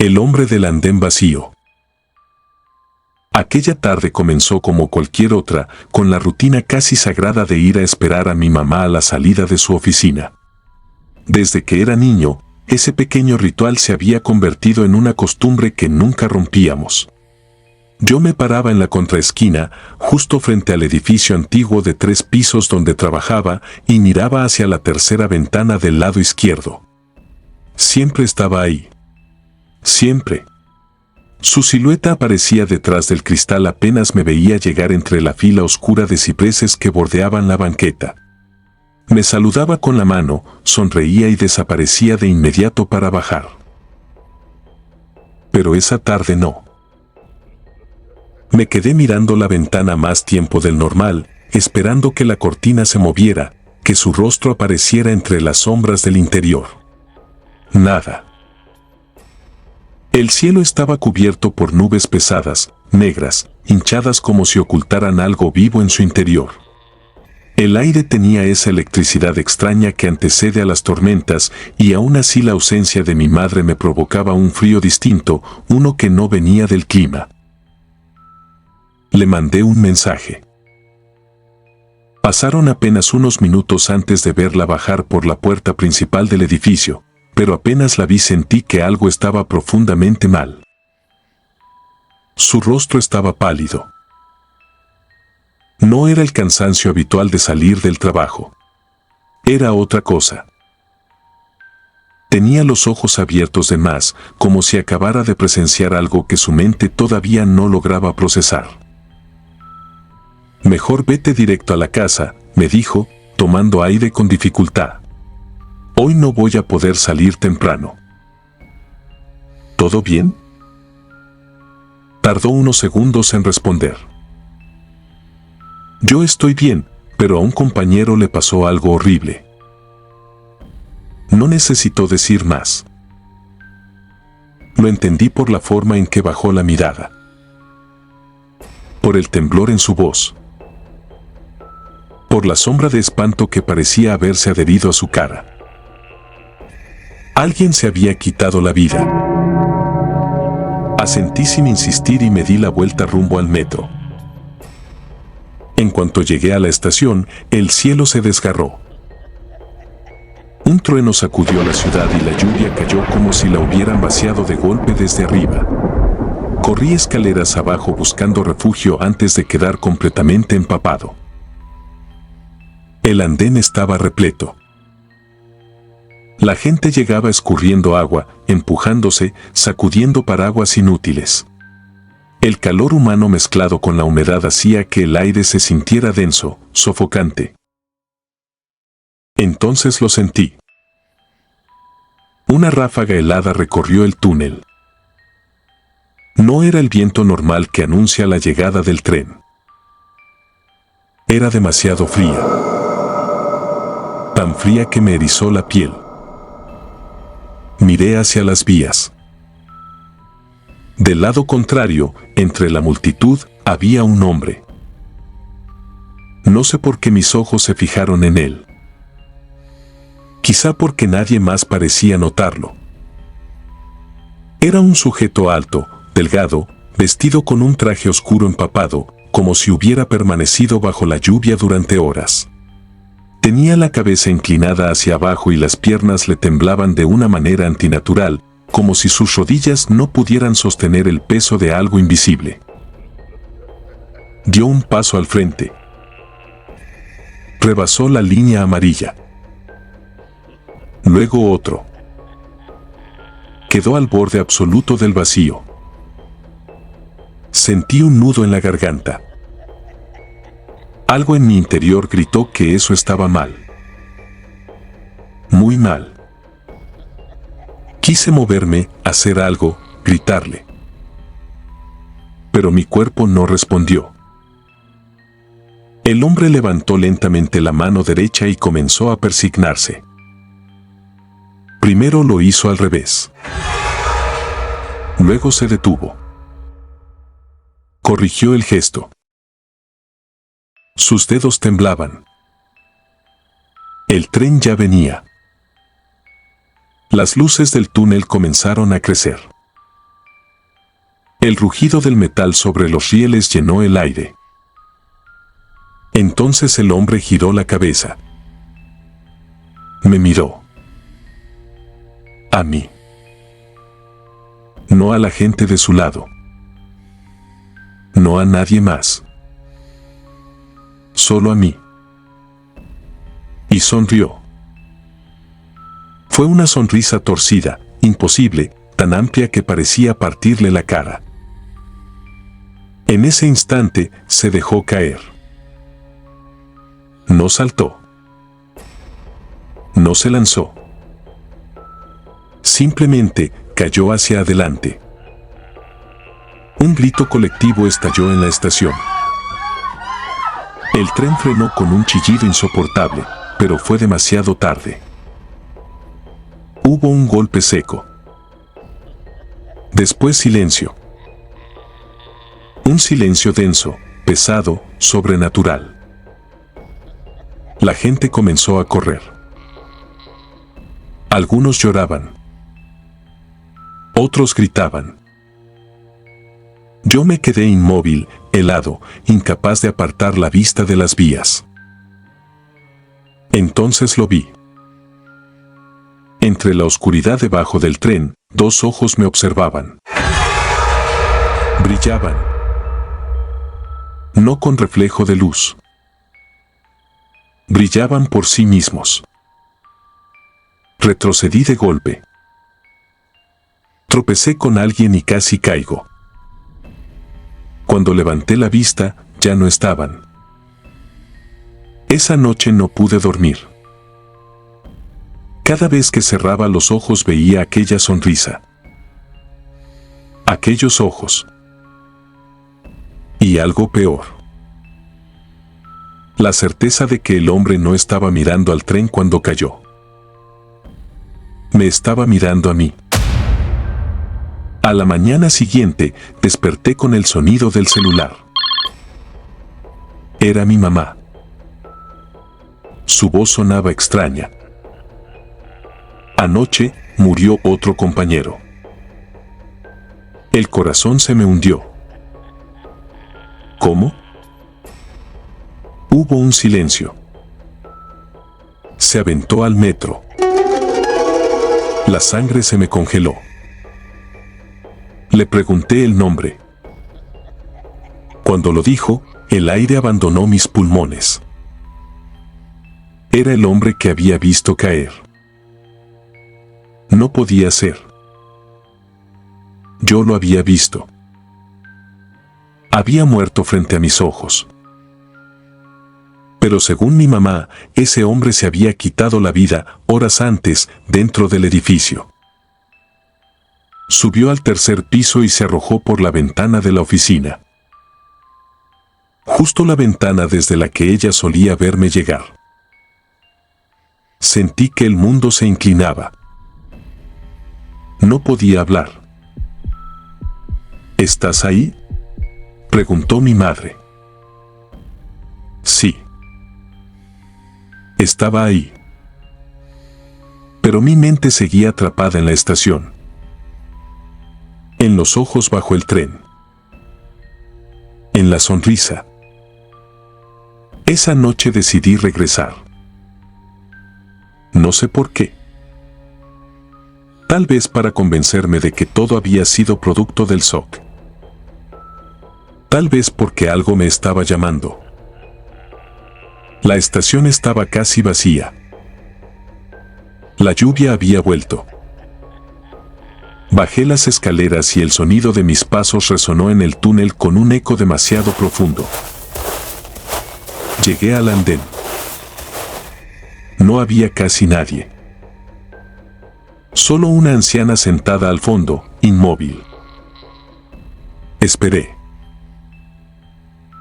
El hombre del andén vacío. Aquella tarde comenzó como cualquier otra, con la rutina casi sagrada de ir a esperar a mi mamá a la salida de su oficina. Desde que era niño, ese pequeño ritual se había convertido en una costumbre que nunca rompíamos. Yo me paraba en la contraesquina, justo frente al edificio antiguo de 3 pisos donde trabajaba, y miraba hacia la tercera ventana del lado izquierdo. Siempre estaba ahí. Siempre. Su silueta aparecía detrás del cristal apenas me veía llegar entre la fila oscura de cipreses que bordeaban la banqueta. Me saludaba con la mano, sonreía y desaparecía de inmediato para bajar. Pero esa tarde no. Me quedé mirando la ventana más tiempo del normal, esperando que la cortina se moviera, que su rostro apareciera entre las sombras del interior. Nada. El cielo estaba cubierto por nubes pesadas, negras, hinchadas como si ocultaran algo vivo en su interior. El aire tenía esa electricidad extraña que antecede a las tormentas, y aún así la ausencia de mi madre me provocaba un frío distinto, uno que no venía del clima. Le mandé un mensaje. Pasaron apenas unos minutos antes de verla bajar por la puerta principal del edificio, pero apenas la vi sentí que algo estaba profundamente mal. Su rostro estaba pálido. No era el cansancio habitual de salir del trabajo. Era otra cosa. Tenía los ojos abiertos de más, como si acabara de presenciar algo que su mente todavía no lograba procesar. Mejor vete directo a la casa, me dijo, tomando aire con dificultad. Hoy no voy a poder salir temprano. ¿Todo bien? Tardó unos segundos en responder. Yo estoy bien, pero a un compañero le pasó algo horrible. No necesitó decir más. Lo entendí por la forma en que bajó la mirada. Por el temblor en su voz. Por la sombra de espanto que parecía haberse adherido a su cara. Alguien se había quitado la vida. Asentí sin insistir y me di la vuelta rumbo al metro. En cuanto llegué a la estación, el cielo se desgarró. Un trueno sacudió la ciudad y la lluvia cayó como si la hubieran vaciado de golpe desde arriba. Corrí escaleras abajo buscando refugio antes de quedar completamente empapado. El andén estaba repleto. La gente llegaba escurriendo agua, empujándose, sacudiendo paraguas inútiles. El calor humano mezclado con la humedad hacía que el aire se sintiera denso, sofocante. Entonces lo sentí. Una ráfaga helada recorrió el túnel. No era el viento normal que anuncia la llegada del tren. Era demasiado fría. Tan fría que me erizó la piel. Miré hacia las vías. Del lado contrario, entre la multitud, había un hombre. No sé por qué mis ojos se fijaron en él. Quizá porque nadie más parecía notarlo. Era un sujeto alto, delgado, vestido con un traje oscuro empapado, como si hubiera permanecido bajo la lluvia durante horas. Tenía la cabeza inclinada hacia abajo y las piernas le temblaban de una manera antinatural, como si sus rodillas no pudieran sostener el peso de algo invisible. Dio un paso al frente. Rebasó la línea amarilla. Luego otro. Quedó al borde absoluto del vacío. Sentí un nudo en la garganta. Algo en mi interior gritó que eso estaba mal. Muy mal. Quise moverme, hacer algo, gritarle. Pero mi cuerpo no respondió. El hombre levantó lentamente la mano derecha y comenzó a persignarse. Primero lo hizo al revés. Luego se detuvo. Corrigió el gesto. Sus dedos temblaban. El tren ya venía. Las luces del túnel comenzaron a crecer. El rugido del metal sobre los rieles llenó el aire. Entonces el hombre giró la cabeza. Me miró. A mí. No a la gente de su lado. No a nadie más. Solo a mí. Y sonrió. Fue una sonrisa torcida, imposible, tan amplia que parecía partirle la cara. En ese instante se dejó caer. No saltó. No se lanzó. Simplemente cayó hacia adelante. Un grito colectivo estalló en la estación. El tren frenó con un chillido insoportable, pero fue demasiado tarde. Hubo un golpe seco. Después silencio. Un silencio denso, pesado, sobrenatural. La gente comenzó a correr. Algunos lloraban. Otros gritaban. Yo me quedé inmóvil, helado, incapaz de apartar la vista de las vías. Entonces lo vi. Entre la oscuridad debajo del tren, dos ojos me observaban. Brillaban. No con reflejo de luz. Brillaban por sí mismos. Retrocedí de golpe. Tropecé con alguien y casi caigo. Cuando levanté la vista, ya no estaban. Esa noche no pude dormir. Cada vez que cerraba los ojos veía aquella sonrisa. Aquellos ojos. Y algo peor. La certeza de que el hombre no estaba mirando al tren cuando cayó. Me estaba mirando a mí. A la mañana siguiente, desperté con el sonido del celular. Era mi mamá. Su voz sonaba extraña. Anoche murió otro compañero. El corazón se me hundió. ¿Cómo? Hubo un silencio. Se aventó al metro. La sangre se me congeló. Le pregunté el nombre. Cuando lo dijo, el aire abandonó mis pulmones. Era el hombre que había visto caer. No podía ser. Yo lo había visto. Había muerto frente a mis ojos. Pero según mi mamá, ese hombre se había quitado la vida horas antes dentro del edificio. Subió al tercer piso y se arrojó por la ventana de la oficina. Justo la ventana desde la que ella solía verme llegar. Sentí que el mundo se inclinaba. No podía hablar. ¿Estás ahí?, preguntó mi madre. Sí. Estaba ahí. Pero mi mente seguía atrapada en la estación. En los ojos bajo el tren. En la sonrisa. Esa noche decidí regresar. No sé por qué. Tal vez para convencerme de que todo había sido producto del shock. Tal vez porque algo me estaba llamando. La estación estaba casi vacía. La lluvia había vuelto. Bajé las escaleras y el sonido de mis pasos resonó en el túnel con un eco demasiado profundo. Llegué al andén. No había casi nadie. Solo una anciana sentada al fondo, inmóvil. Esperé.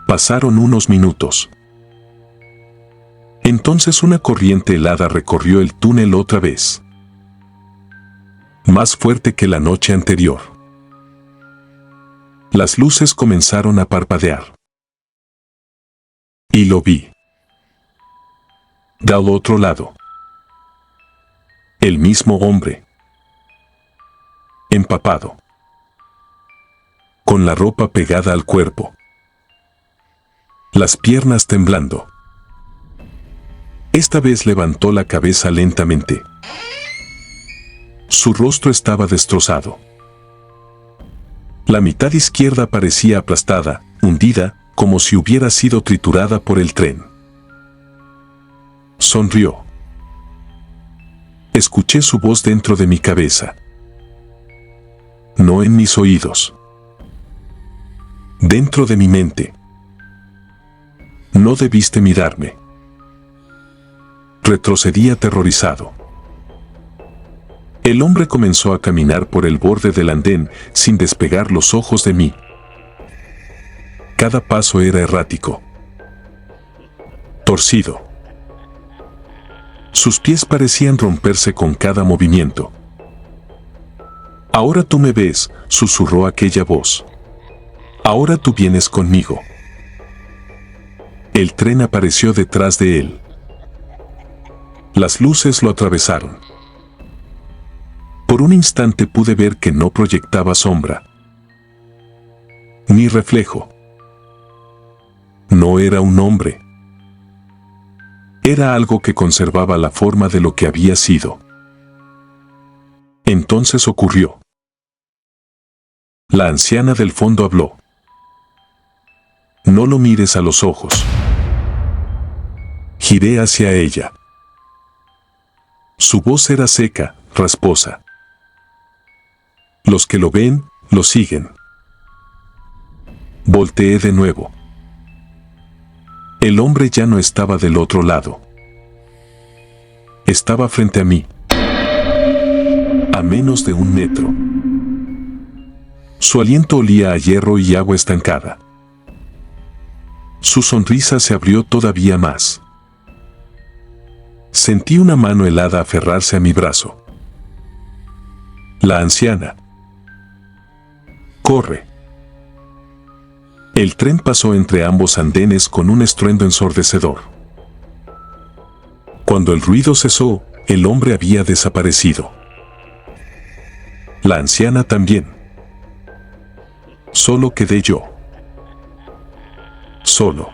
Pasaron unos minutos. Entonces una corriente helada recorrió el túnel otra vez. Más fuerte que la noche anterior. Las luces comenzaron a parpadear. Y lo vi. Del otro lado. El mismo hombre. Empapado. con la ropa pegada al cuerpo, las piernas temblando. Esta vez levantó la cabeza lentamente. Su rostro estaba destrozado. La mitad izquierda parecía aplastada, hundida, como si hubiera sido triturada por el tren. Sonrió. Escuché su voz dentro de mi cabeza. No en mis oídos. Dentro de mi mente. No debiste mirarme. Retrocedí aterrorizado. El hombre comenzó a caminar por el borde del andén sin despegar los ojos de mí. Cada paso era errático. Torcido. Sus pies parecían romperse con cada movimiento. Ahora tú me ves, susurró aquella voz. Ahora tú vienes conmigo. El tren apareció detrás de él. Las luces lo atravesaron. Por un instante pude ver que no proyectaba sombra, ni reflejo. No era un hombre. Era algo que conservaba la forma de lo que había sido. Entonces ocurrió. La anciana del fondo habló. No lo mires a los ojos. Giré hacia ella. Su voz era seca, rasposa. Los que lo ven, lo siguen. Volteé de nuevo. El hombre ya no estaba del otro lado. Estaba frente a mí. A menos de 1 metro. Su aliento olía a hierro y agua estancada. Su sonrisa se abrió todavía más. Sentí una mano helada aferrarse a mi brazo. La anciana. Corre. El tren pasó entre ambos andenes con un estruendo ensordecedor. Cuando el ruido cesó, el hombre había desaparecido. La anciana también. Solo quedé yo. Solo.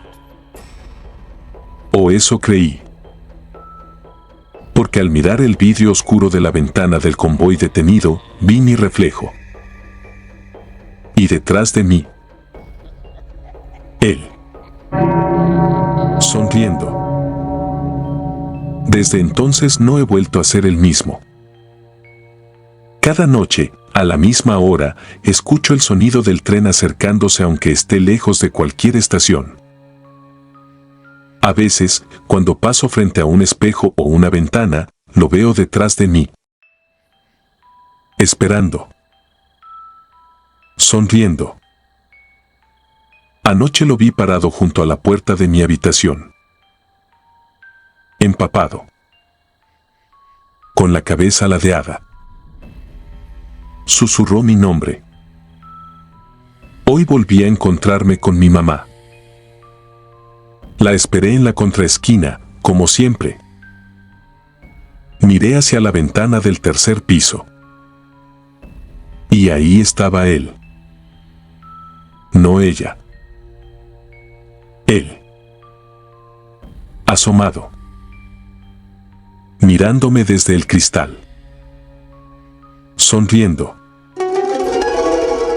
O eso creí. Porque al mirar el vidrio oscuro de la ventana del convoy detenido, vi mi reflejo. Y detrás de mí, él. Sonriendo. Desde entonces no he vuelto a ser el mismo. Cada noche, a la misma hora, escucho el sonido del tren acercándose aunque esté lejos de cualquier estación. A veces, cuando paso frente a un espejo o una ventana, lo veo detrás de mí. Esperando. Sonriendo. Anoche lo vi parado junto a la puerta de mi habitación. Empapado. Con la cabeza ladeada. Susurró mi nombre. Hoy volví a encontrarme con mi mamá. La esperé en la contraesquina, como siempre. Miré hacia la ventana del 3er piso. Y ahí estaba él. No ella. Él. Asomado. Mirándome desde el cristal. Sonriendo.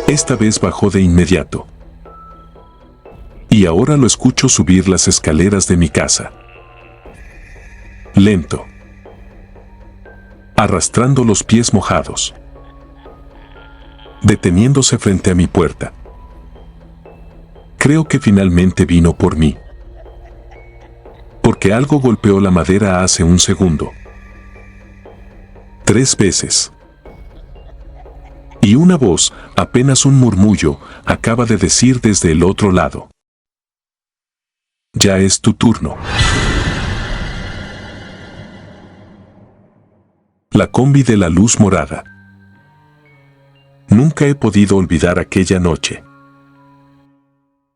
Esta vez bajó de inmediato. Y ahora lo escucho subir las escaleras de mi casa. Lento. Arrastrando los pies mojados. Deteniéndose frente a mi puerta. Creo que finalmente vino por mí. Porque algo golpeó la madera hace 1 segundo. 3 veces. Y una voz, apenas un murmullo, acaba de decir desde el otro lado. Ya es tu turno. La combi de la luz morada. Nunca he podido olvidar aquella noche.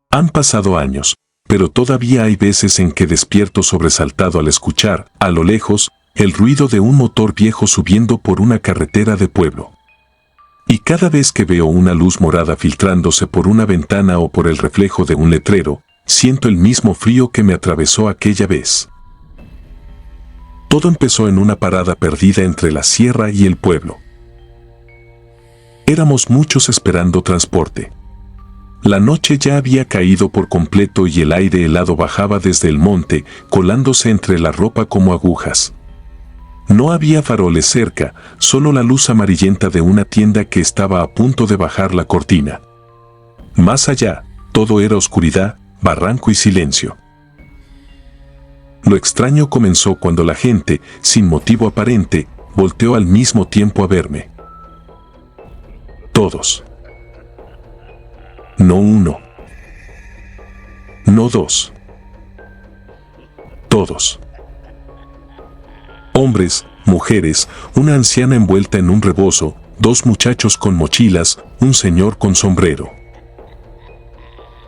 Han pasado años, pero todavía hay veces en que despierto sobresaltado al escuchar, a lo lejos, el ruido de un motor viejo subiendo por una carretera de pueblo. Y cada vez que veo una luz morada filtrándose por una ventana o por el reflejo de un letrero, siento el mismo frío que me atravesó aquella vez. Todo empezó en una parada perdida entre la sierra y el pueblo. Éramos muchos esperando transporte. La noche ya había caído por completo y el aire helado bajaba desde el monte, colándose entre la ropa como agujas. No había faroles cerca, solo la luz amarillenta de una tienda que estaba a punto de bajar la cortina. Más allá, todo era oscuridad, barranco y silencio. Lo extraño comenzó cuando la gente, sin motivo aparente, volteó al mismo tiempo a verme. Todos. No uno. No dos. Todos. Hombres, mujeres, una anciana envuelta en un rebozo, dos muchachos con mochilas, un señor con sombrero.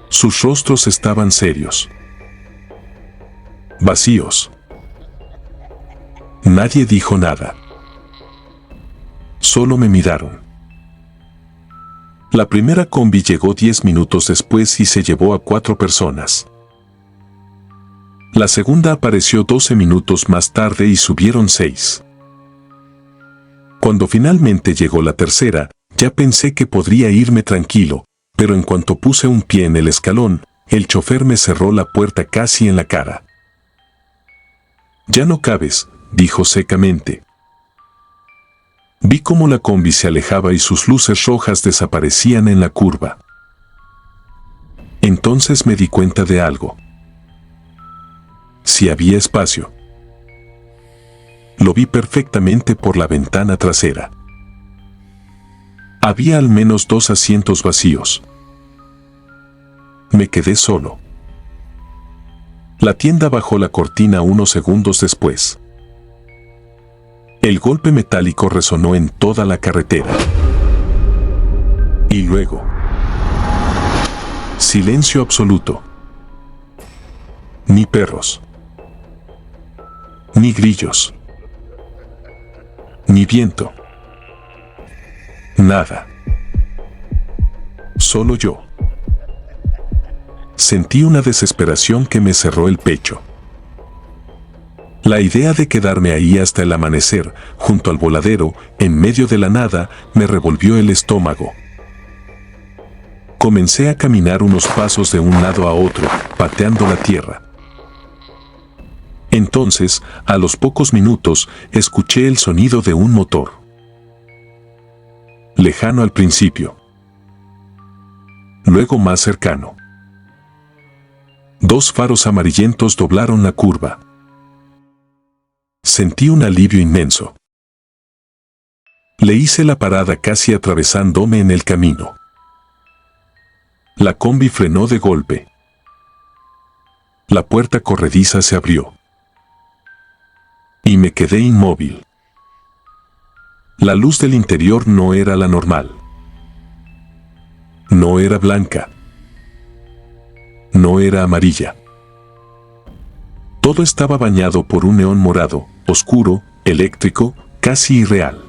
Sus rostros estaban serios. Vacíos. Nadie dijo nada. Solo me miraron. La primera combi llegó 10 minutos después y se llevó a 4 personas. La segunda apareció 12 minutos más tarde y subieron 6. Cuando finalmente llegó la tercera, ya pensé que podría irme tranquilo, pero en cuanto puse un pie en el escalón, el chofer me cerró la puerta casi en la cara. «Ya no cabes», dijo secamente. Vi cómo la combi se alejaba y sus luces rojas desaparecían en la curva. Entonces me di cuenta de algo. Si había espacio. Lo vi perfectamente por la ventana trasera. Había al menos 2 asientos vacíos. Me quedé solo. La tienda bajó la cortina unos segundos después. El golpe metálico resonó en toda la carretera. Y luego, silencio absoluto. Ni perros. Ni grillos. Ni viento. Nada. Solo yo. Sentí una desesperación que me cerró el pecho. La idea de quedarme ahí hasta el amanecer, junto al voladero, en medio de la nada, me revolvió el estómago. Comencé a caminar unos pasos de un lado a otro, pateando la tierra. Entonces, a los pocos minutos, escuché el sonido de un motor. Lejano al principio. Luego más cercano. 2 faros amarillentos doblaron la curva. Sentí un alivio inmenso. Le hice la parada casi atravesándome en el camino. La combi frenó de golpe. La puerta corrediza se abrió. Y me quedé inmóvil. La luz del interior no era la normal. No era blanca. No era amarilla. Todo estaba bañado por un neón morado, oscuro, eléctrico, casi irreal.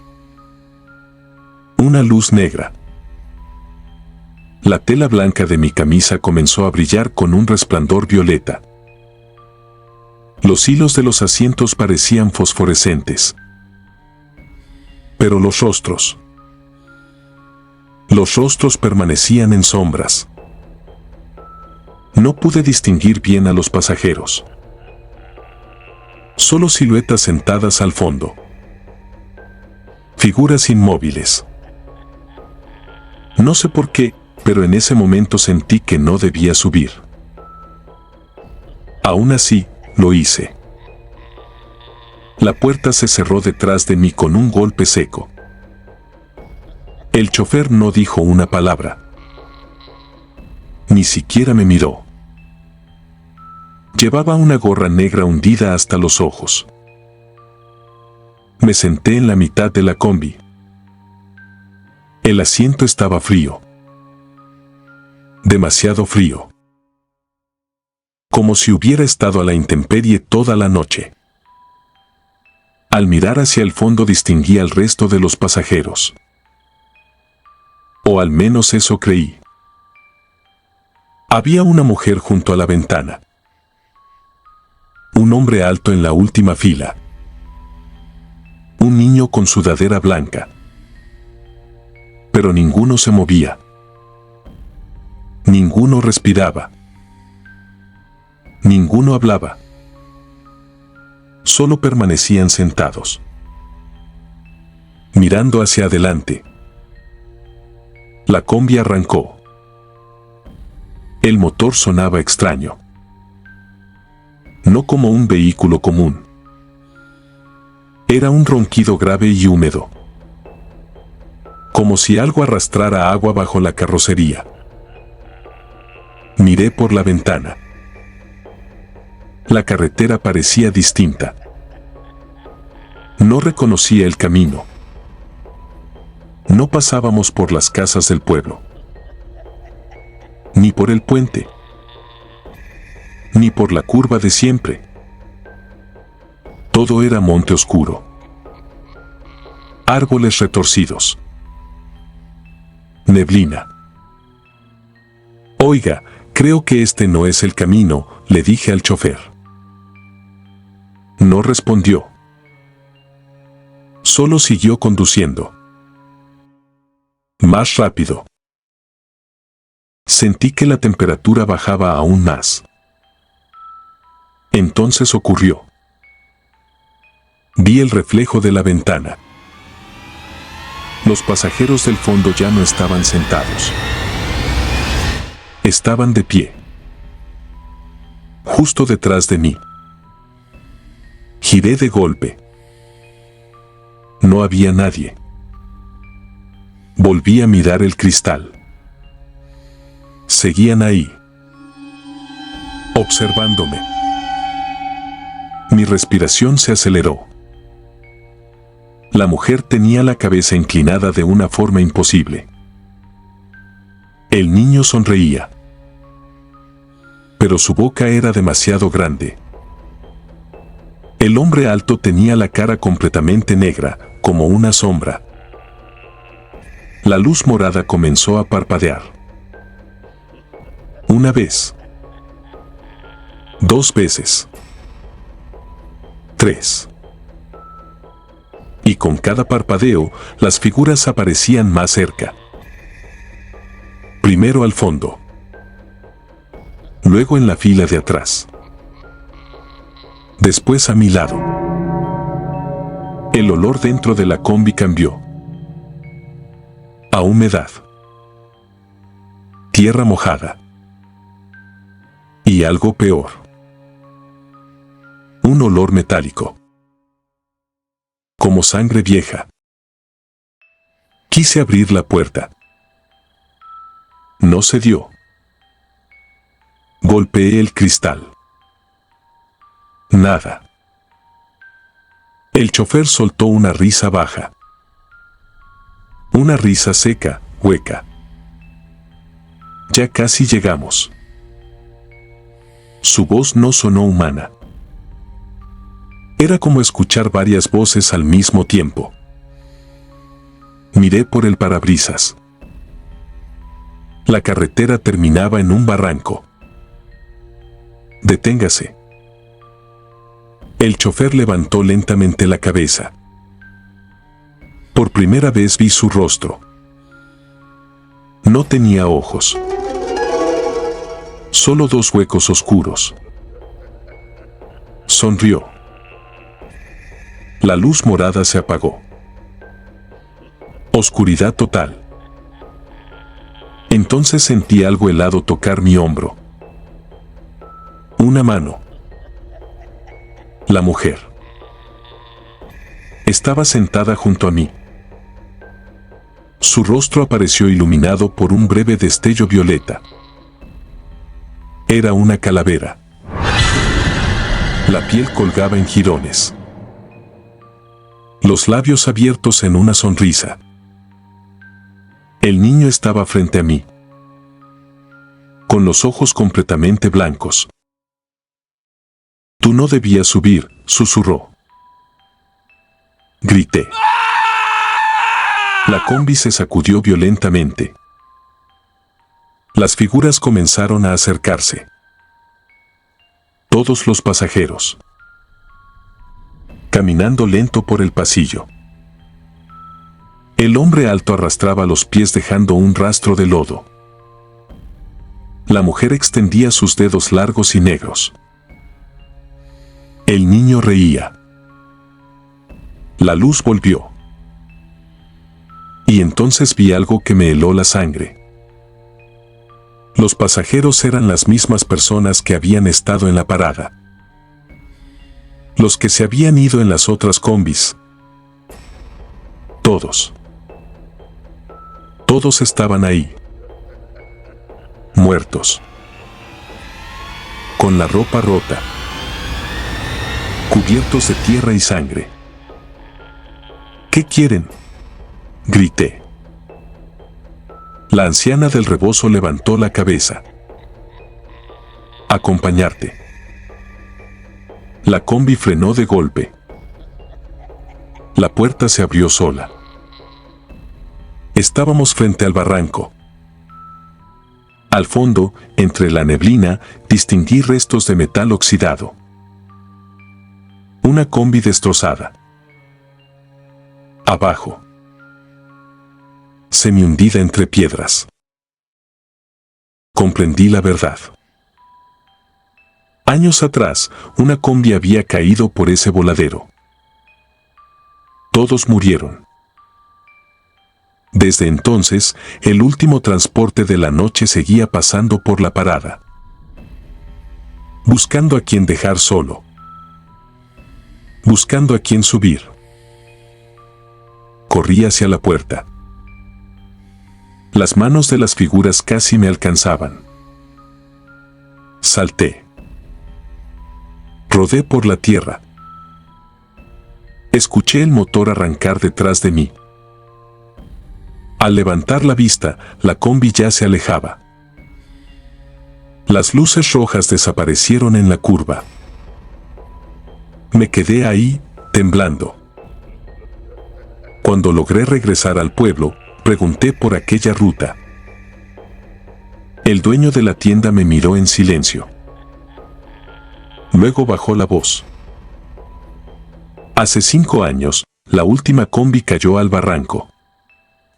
Una luz negra. La tela blanca de mi camisa comenzó a brillar con un resplandor violeta. Los hilos de los asientos parecían fosforescentes. Pero los rostros permanecían en sombras. No pude distinguir bien a los pasajeros. Solo siluetas sentadas al fondo. Figuras inmóviles. No sé por qué, pero en ese momento sentí que no debía subir. Aún así, lo hice. La puerta se cerró detrás de mí con un golpe seco. El chofer no dijo una palabra. Ni siquiera me miró. Llevaba una gorra negra hundida hasta los ojos. Me senté en la mitad de la combi. El asiento estaba frío. Demasiado frío. Como si hubiera estado a la intemperie toda la noche. Al mirar hacia el fondo distinguí al resto de los pasajeros. O al menos eso creí. Había una mujer junto a la ventana. Un hombre alto en la última fila. Un niño con sudadera blanca. Pero ninguno se movía. Ninguno respiraba. Ninguno hablaba. Solo permanecían sentados, mirando hacia adelante. La combi arrancó. El motor sonaba extraño. No como un vehículo común. Era un ronquido grave y húmedo. Como si algo arrastrara agua bajo la carrocería. Miré por la ventana. La carretera parecía distinta. No reconocía el camino. No pasábamos por las casas del pueblo. Ni por el puente. Ni por la curva de siempre. Todo era monte oscuro. Árboles retorcidos. Neblina. Oiga, creo que este no es el camino, le dije al chofer. No respondió. Solo siguió conduciendo. Más rápido. Sentí que la temperatura bajaba aún más. Entonces ocurrió. Vi el reflejo de la ventana. Los pasajeros del fondo ya no estaban sentados. Estaban de pie. Justo detrás de mí. Giré de golpe. No había nadie. Volví a mirar el cristal. Seguían ahí, observándome. Mi respiración se aceleró. La mujer tenía la cabeza inclinada de una forma imposible. El niño sonreía. Pero su boca era demasiado grande. El hombre alto tenía la cara completamente negra, como una sombra. La luz morada comenzó a parpadear. Una vez. 2 veces. 3. Y con cada parpadeo, las figuras aparecían más cerca. Primero al fondo. Luego en la fila de atrás. Después a mi lado. El olor dentro de la combi cambió. A humedad. Tierra mojada. Y algo peor. Un olor metálico. Como sangre vieja. Quise abrir la puerta. No se dio. Golpeé el cristal. Nada. El chofer soltó una risa baja. Una risa seca, hueca. Ya casi llegamos. Su voz no sonó humana. Era como escuchar varias voces al mismo tiempo. Miré por el parabrisas. La carretera terminaba en un barranco. Deténgase. El chofer levantó lentamente la cabeza. Por primera vez vi su rostro. No tenía ojos. Solo 2 huecos oscuros. Sonrió. La luz morada se apagó. Oscuridad total. Entonces sentí algo helado tocar mi hombro. Una mano. La mujer. Estaba sentada junto a mí. Su rostro apareció iluminado por un breve destello violeta. Era una calavera. La piel colgaba en jirones. Los labios abiertos en una sonrisa. El niño estaba frente a mí, con los ojos completamente blancos. Tú no debías subir, susurró. Grité. La combi se sacudió violentamente. Las figuras comenzaron a acercarse. Todos los pasajeros. Caminando lento por el pasillo. El hombre alto arrastraba los pies dejando un rastro de lodo. La mujer extendía sus dedos largos y negros. El niño reía. La luz volvió. Y entonces vi algo que me heló la sangre. Los pasajeros eran las mismas personas que habían estado en la parada. Los que se habían ido en las otras combis. Todos. Todos estaban ahí. Muertos. Con la ropa rota. Cubiertos de tierra y sangre. ¿Qué quieren?, grité. La anciana del rebozo levantó la cabeza. Acompañarte. La combi frenó de golpe. La puerta se abrió sola. Estábamos frente al barranco. Al fondo, entre la neblina, distinguí restos de metal oxidado. Una combi destrozada. Abajo. Semi-hundida entre piedras. Comprendí la verdad. Años atrás, una combi había caído por ese voladero. Todos murieron. Desde entonces, el último transporte de la noche seguía pasando por la parada. Buscando a quien dejar solo. Buscando a quien subir. Corrí hacia la puerta. Las manos de las figuras casi me alcanzaban. Salté. Rodé por la tierra. Escuché el motor arrancar detrás de mí. Al levantar la vista, la combi ya se alejaba. Las luces rojas desaparecieron en la curva. Me quedé ahí, temblando. Cuando logré regresar al pueblo, pregunté por aquella ruta. El dueño de la tienda me miró en silencio. Luego bajó la voz. Hace 5 años, la última combi cayó al barranco.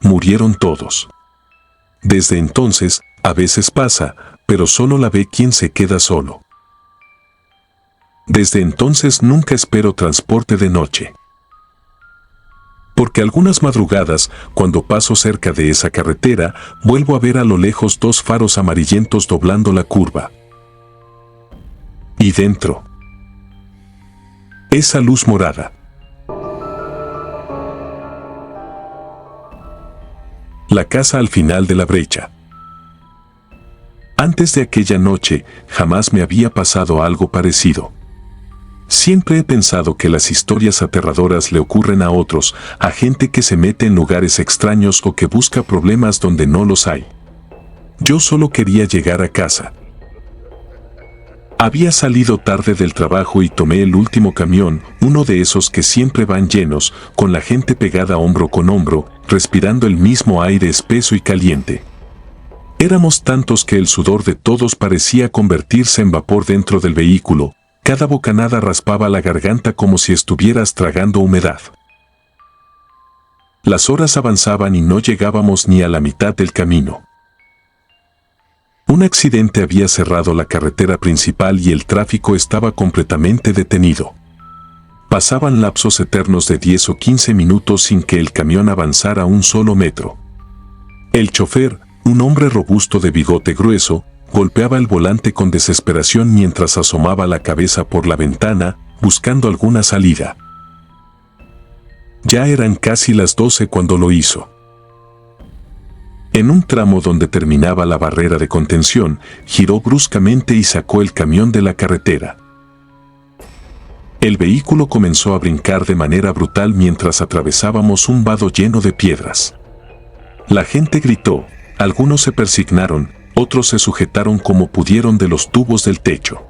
Murieron todos. Desde entonces, a veces pasa, pero solo la ve quien se queda solo. Desde entonces nunca espero transporte de noche. Porque algunas madrugadas, cuando paso cerca de esa carretera, vuelvo a ver a lo lejos 2 faros amarillentos doblando la curva. Y dentro, esa luz morada. La casa al final de la brecha. Antes de aquella noche, jamás me había pasado algo parecido. Siempre he pensado que las historias aterradoras le ocurren a otros, a gente que se mete en lugares extraños o que busca problemas donde no los hay. Yo solo quería llegar a casa. Había salido tarde del trabajo y tomé el último camión, uno de esos que siempre van llenos, con la gente pegada hombro con hombro, respirando el mismo aire espeso y caliente. Éramos tantos que el sudor de todos parecía convertirse en vapor dentro del vehículo. Cada bocanada raspaba la garganta como si estuvieras tragando humedad. Las horas avanzaban y no llegábamos ni a la mitad del camino. Un accidente había cerrado la carretera principal y el tráfico estaba completamente detenido. Pasaban lapsos eternos de 10 o 15 minutos sin que el camión avanzara un solo metro. El chofer, un hombre robusto de bigote grueso, golpeaba el volante con desesperación mientras asomaba la cabeza por la ventana, buscando alguna salida. Ya eran casi las 12 cuando lo hizo. En un tramo donde terminaba la barrera de contención, giró bruscamente y sacó el camión de la carretera. El vehículo comenzó a brincar de manera brutal mientras atravesábamos un vado lleno de piedras. La gente gritó, algunos se persignaron, otros se sujetaron como pudieron de los tubos del techo.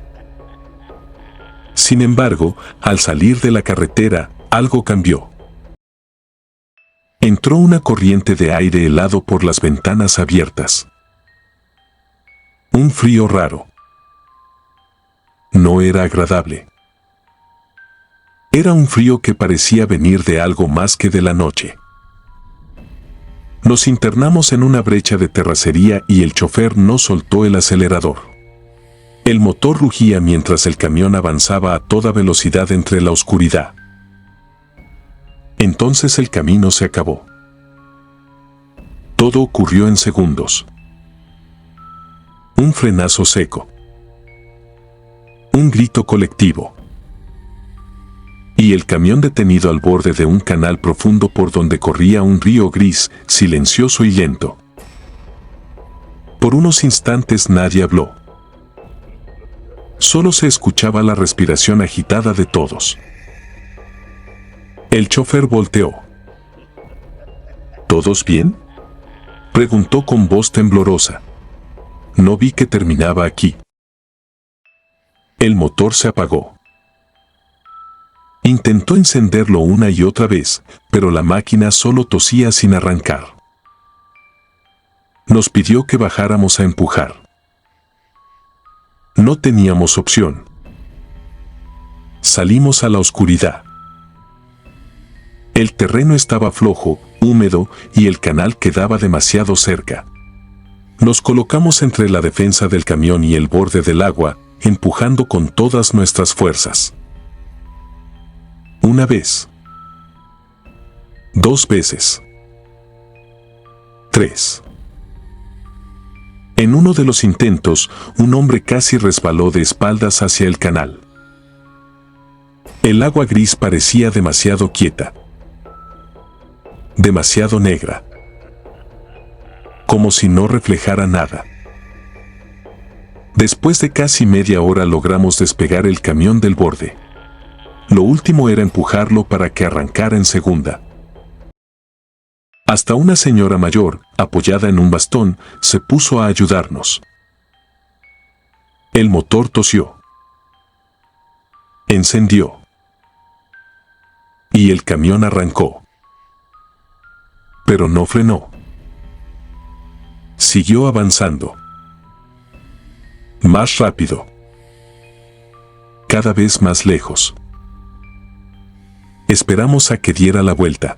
Sin embargo, al salir de la carretera, algo cambió. Entró una corriente de aire helado por las ventanas abiertas. Un frío raro. No era agradable. Era un frío que parecía venir de algo más que de la noche. Nos internamos en una brecha de terracería y el chofer no soltó el acelerador. El motor rugía mientras el camión avanzaba a toda velocidad entre la oscuridad. Entonces el camino se acabó. Todo ocurrió en segundos. Un frenazo seco. Un grito colectivo. Y el camión detenido al borde de un canal profundo por donde corría un río gris, silencioso y lento. Por unos instantes nadie habló. Solo se escuchaba la respiración agitada de todos. El chofer volteó. ¿Todos bien?, preguntó con voz temblorosa. No vi que terminaba aquí. El motor se apagó. Intentó encenderlo una y otra vez, pero la máquina solo tosía sin arrancar. Nos pidió que bajáramos a empujar. No teníamos opción. Salimos a la oscuridad. El terreno estaba flojo, húmedo, y el canal quedaba demasiado cerca. Nos colocamos entre la defensa del camión y el borde del agua, empujando con todas nuestras fuerzas. Una vez. 2 veces. 3. En uno de los intentos, un hombre casi resbaló de espaldas hacia el canal. El agua gris parecía demasiado quieta. Demasiado negra. Como si no reflejara nada. Después de casi media hora logramos despegar el camión del borde. Lo último era empujarlo para que arrancara en segunda. Hasta una señora mayor, apoyada en un bastón, se puso a ayudarnos. El motor tosió. Encendió. Y el camión arrancó. Pero no frenó. Siguió avanzando. Más rápido. Cada vez más lejos. Esperamos a que diera la vuelta.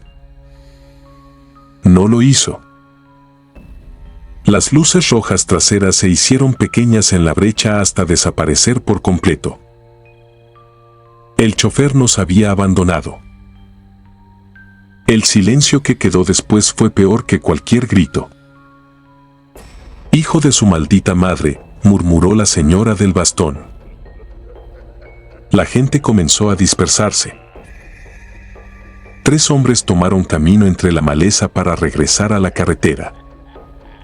No lo hizo. Las luces rojas traseras se hicieron pequeñas en la brecha hasta desaparecer por completo. El chofer nos había abandonado. El silencio que quedó después fue peor que cualquier grito. «Hijo de su maldita madre», murmuró la señora del bastón. La gente comenzó a dispersarse. 3 hombres tomaron camino entre la maleza para regresar a la carretera.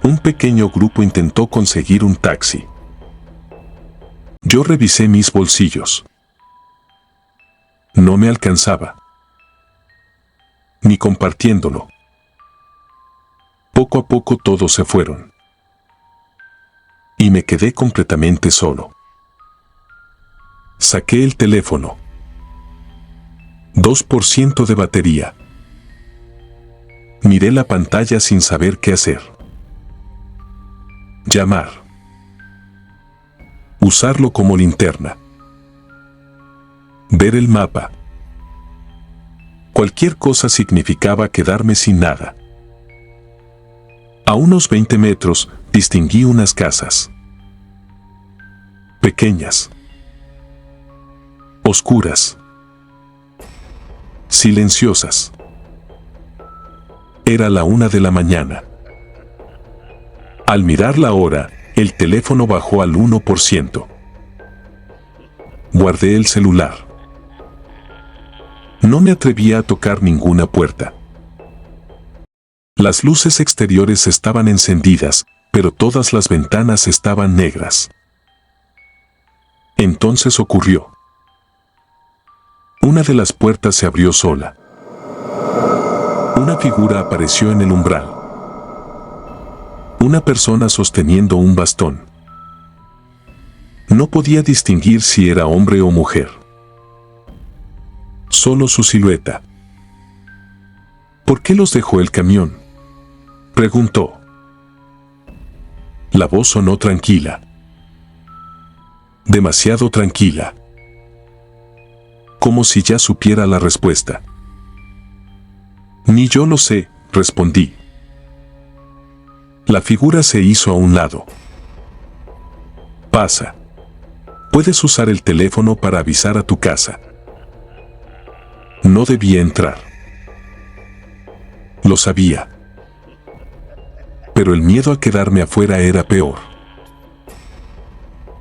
Un pequeño grupo intentó conseguir un taxi. Yo revisé mis bolsillos. No me alcanzaba. Ni compartiéndolo. Poco a poco todos se fueron. Y me quedé completamente solo. Saqué el teléfono. 2% de batería. Miré la pantalla sin saber qué hacer. Llamar. Usarlo como linterna. Ver el mapa. Cualquier cosa significaba quedarme sin nada. A unos 20 metros, distinguí unas casas. Pequeñas. Oscuras. Silenciosas. Era la 1 de la mañana. Al mirar la hora, el teléfono bajó al 1%. Guardé el celular. No me atrevía a tocar ninguna puerta. Las luces exteriores estaban encendidas, pero todas las ventanas estaban negras. Entonces ocurrió. Una de las puertas se abrió sola. Una figura apareció en el umbral. Una persona sosteniendo un bastón. No podía distinguir si era hombre o mujer. Solo su silueta. ¿Por qué los dejó el camión?, preguntó. La voz sonó tranquila. Demasiado tranquila. Como si ya supiera la respuesta. Ni yo lo sé, respondí. La figura se hizo a un lado. Pasa. Puedes usar el teléfono para avisar a tu casa. No debía entrar. Lo sabía. Pero el miedo a quedarme afuera era peor.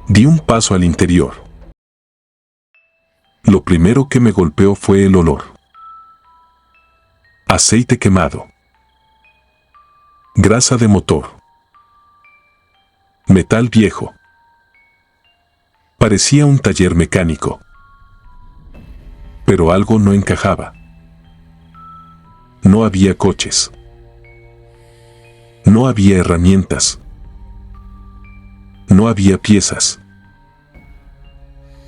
Di un paso al interior. Lo primero que me golpeó fue el olor. Aceite quemado. Grasa de motor. Metal viejo. Parecía un taller mecánico. Pero algo no encajaba. No había coches. No había herramientas. No había piezas.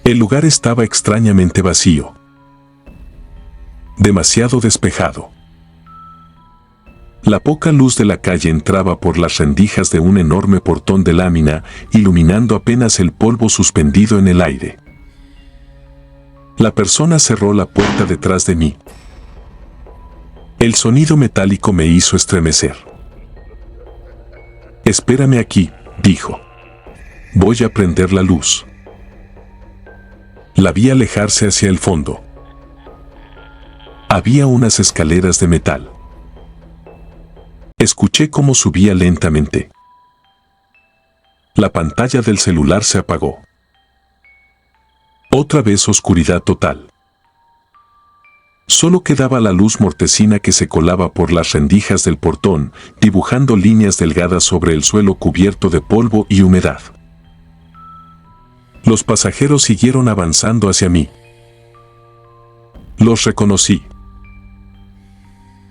El lugar estaba extrañamente vacío. Demasiado despejado. La poca luz de la calle entraba por las rendijas de un enorme portón de lámina, iluminando apenas el polvo suspendido en el aire. La persona cerró la puerta detrás de mí. El sonido metálico me hizo estremecer. Espérame aquí, dijo. Voy a prender la luz. La vi alejarse hacia el fondo. Había unas escaleras de metal. Escuché cómo subía lentamente. La pantalla del celular se apagó. Otra vez oscuridad total. Solo quedaba la luz mortecina que se colaba por las rendijas del portón, dibujando líneas delgadas sobre el suelo cubierto de polvo y humedad. Los pasajeros siguieron avanzando hacia mí. Los reconocí.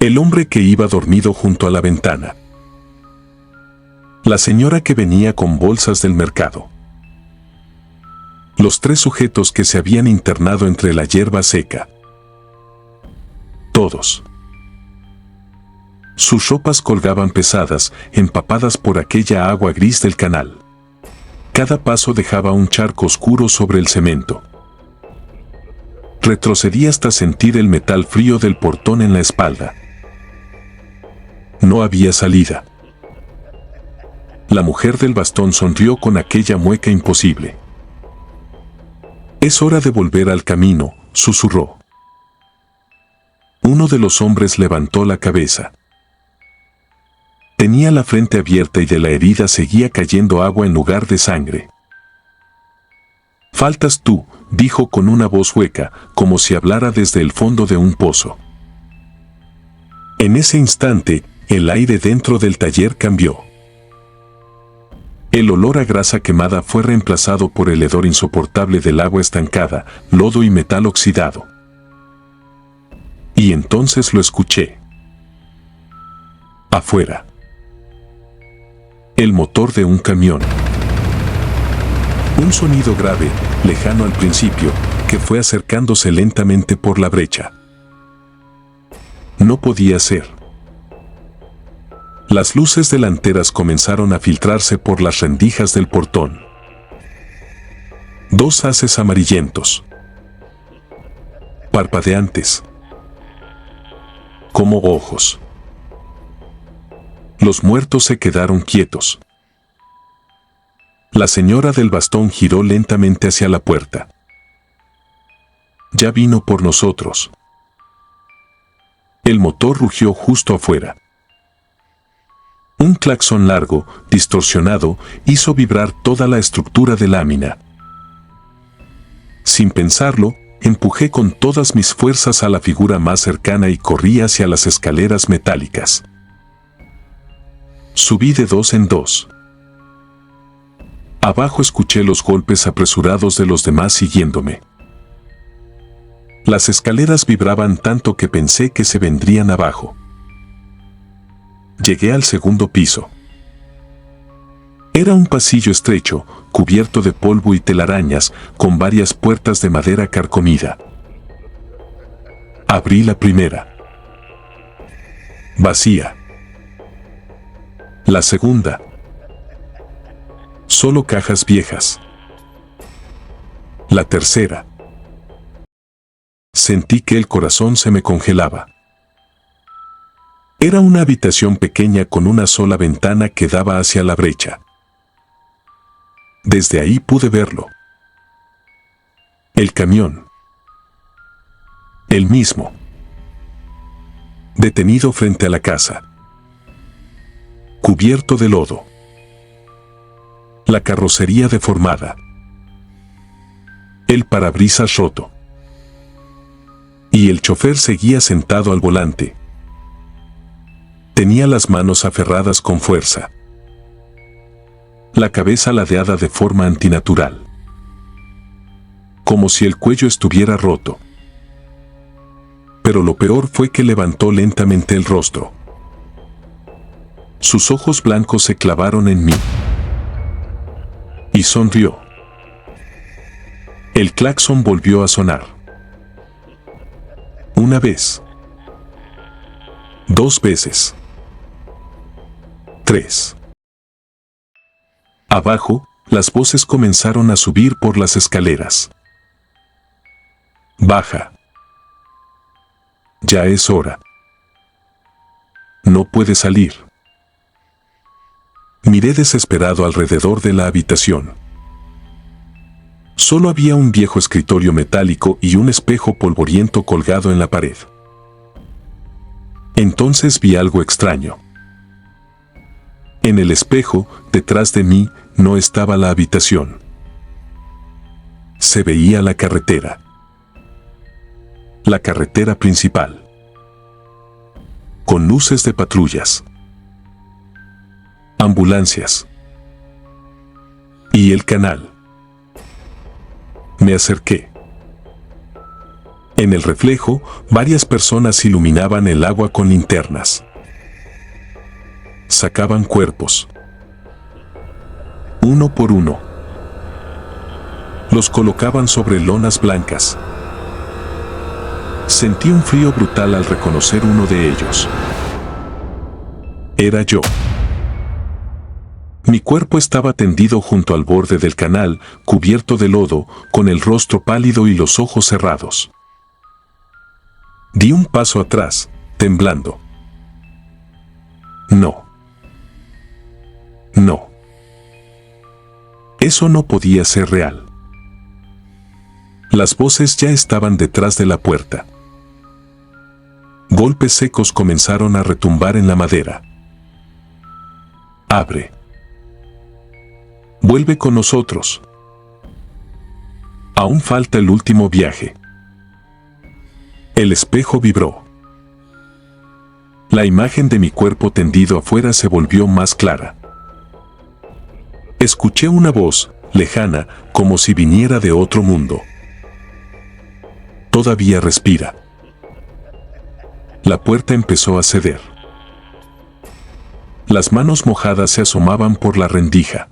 El hombre que iba dormido junto a la ventana. La señora que venía con bolsas del mercado. Los 3 sujetos que se habían internado entre la hierba seca. Todos. Sus ropas colgaban pesadas, empapadas por aquella agua gris del canal. Cada paso dejaba un charco oscuro sobre el cemento. Retrocedí hasta sentir el metal frío del portón en la espalda. No había salida. La mujer del bastón sonrió con aquella mueca imposible. Es hora de volver al camino, susurró. Uno de los hombres levantó la cabeza. Tenía la frente abierta y de la herida seguía cayendo agua en lugar de sangre. Faltas tú, dijo con una voz hueca, como si hablara desde el fondo de un pozo. En ese instante, el aire dentro del taller cambió. El olor a grasa quemada fue reemplazado por el hedor insoportable del agua estancada, lodo y metal oxidado. Y entonces lo escuché. Afuera. El motor de un camión. Un sonido grave, lejano al principio, que fue acercándose lentamente por la brecha. No podía ser. Las luces delanteras comenzaron a filtrarse por las rendijas del portón. 2 haces amarillentos. Parpadeantes. Como ojos. Los muertos se quedaron quietos. La señora del bastón giró lentamente hacia la puerta. Ya vino por nosotros. El motor rugió justo afuera. Un claxon largo, distorsionado, hizo vibrar toda la estructura de lámina. Sin pensarlo, empujé con todas mis fuerzas a la figura más cercana y corrí hacia las escaleras metálicas. Subí de 2 en 2. Abajo escuché los golpes apresurados de los demás siguiéndome. Las escaleras vibraban tanto que pensé que se vendrían abajo. Llegué al segundo piso. Era un pasillo estrecho, cubierto de polvo y telarañas, con varias puertas de madera carcomida. Abrí la primera. Vacía. La segunda. Solo cajas viejas. La tercera. Sentí que el corazón se me congelaba. Era una habitación pequeña con una sola ventana que daba hacia la brecha. Desde ahí pude verlo. El camión. El mismo. Detenido frente a la casa. Cubierto de lodo. La carrocería deformada. El parabrisas roto. Y el chofer seguía sentado al volante. Tenía las manos aferradas con fuerza. La cabeza ladeada de forma antinatural. Como si el cuello estuviera roto. Pero lo peor fue que levantó lentamente el rostro. Sus ojos blancos se clavaron en mí. Y sonrió. El claxon volvió a sonar. Una vez. 2 veces. 3. Abajo, las voces comenzaron a subir por las escaleras. Baja. Ya es hora. No puede salir. Miré desesperado alrededor de la habitación. Solo había un viejo escritorio metálico y un espejo polvoriento colgado en la pared. Entonces vi algo extraño. En el espejo, detrás de mí, no estaba la habitación. Se veía la carretera. La carretera principal. Con luces de patrullas. Ambulancias. Y el canal. Me acerqué. En el reflejo, varias personas iluminaban el agua con linternas. Sacaban cuerpos. Uno por uno. Los colocaban sobre lonas blancas. Sentí un frío brutal al reconocer uno de ellos. Era yo. Mi cuerpo estaba tendido junto al borde del canal, cubierto de lodo, con el rostro pálido y los ojos cerrados. Di un paso atrás, temblando. No. No. Eso no podía ser real. Las voces ya estaban detrás de la puerta. Golpes secos comenzaron a retumbar en la madera. Abre. Vuelve con nosotros. Aún falta el último viaje. El espejo vibró. La imagen de mi cuerpo tendido afuera se volvió más clara. Escuché una voz, lejana, como si viniera de otro mundo. Todavía respira. La puerta empezó a ceder. Las manos mojadas se asomaban por la rendija.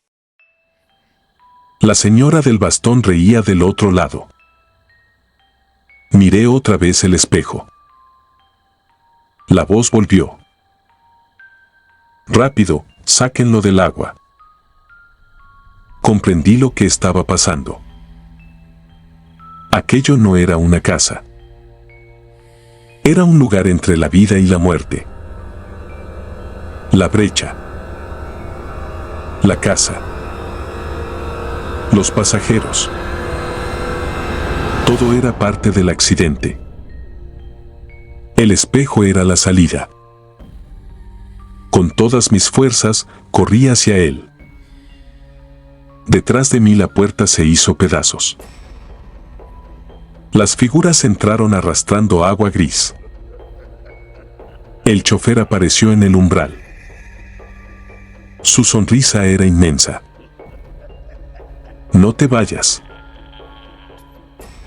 La señora del bastón reía del otro lado. Miré otra vez el espejo. La voz volvió. Rápido, sáquenlo del agua. Comprendí lo que estaba pasando. Aquello no era una casa. Era un lugar entre la vida y la muerte. La brecha. La casa. Los pasajeros. Todo era parte del accidente. El espejo era la salida. Con todas mis fuerzas, corrí hacia él. Detrás de mí la puerta se hizo pedazos. Las figuras entraron arrastrando agua gris. El chofer apareció en el umbral. Su sonrisa era inmensa. No te vayas.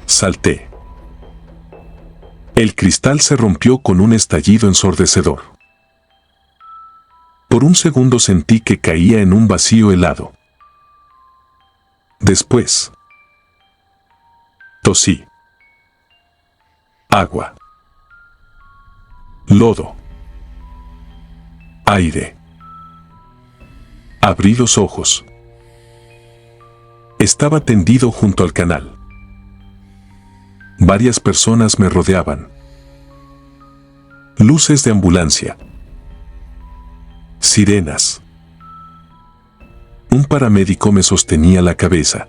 Salté. El cristal se rompió con un estallido ensordecedor. Por un segundo sentí que caía en un vacío helado. Después, tosí. Agua. Lodo. Aire. Abrí los ojos. Estaba tendido junto al canal. Varias personas me rodeaban. Luces de ambulancia. Sirenas. Un paramédico me sostenía la cabeza.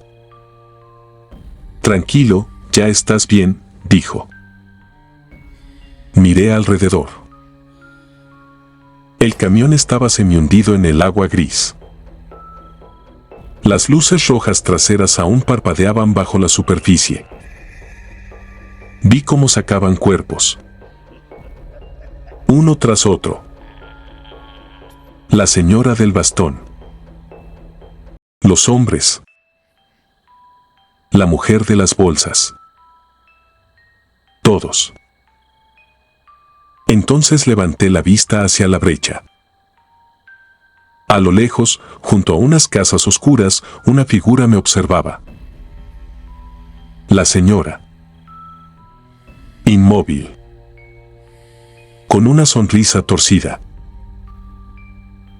Tranquilo, ya estás bien, dijo. Miré alrededor. El camión estaba semihundido en el agua gris. Las luces rojas traseras aún parpadeaban bajo la superficie. Vi cómo sacaban cuerpos. Uno tras otro. La señora del bastón. Los hombres. La mujer de las bolsas. Todos. Entonces levanté la vista hacia la brecha. A lo lejos, junto a unas casas oscuras, una figura me observaba. La señora. Inmóvil. Con una sonrisa torcida.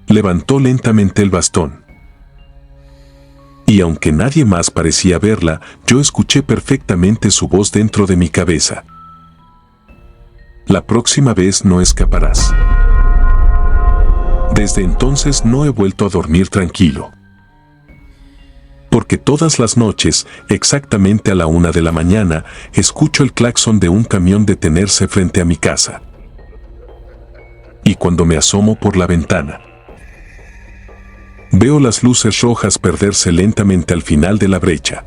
Levantó lentamente el bastón. Y aunque nadie más parecía verla, yo escuché perfectamente su voz dentro de mi cabeza. La próxima vez no escaparás. Desde entonces no he vuelto a dormir tranquilo. Porque todas las noches, exactamente a la 1 de la mañana, escucho el claxon de un camión detenerse frente a mi casa. Y cuando me asomo por la ventana, veo las luces rojas perderse lentamente al final de la brecha.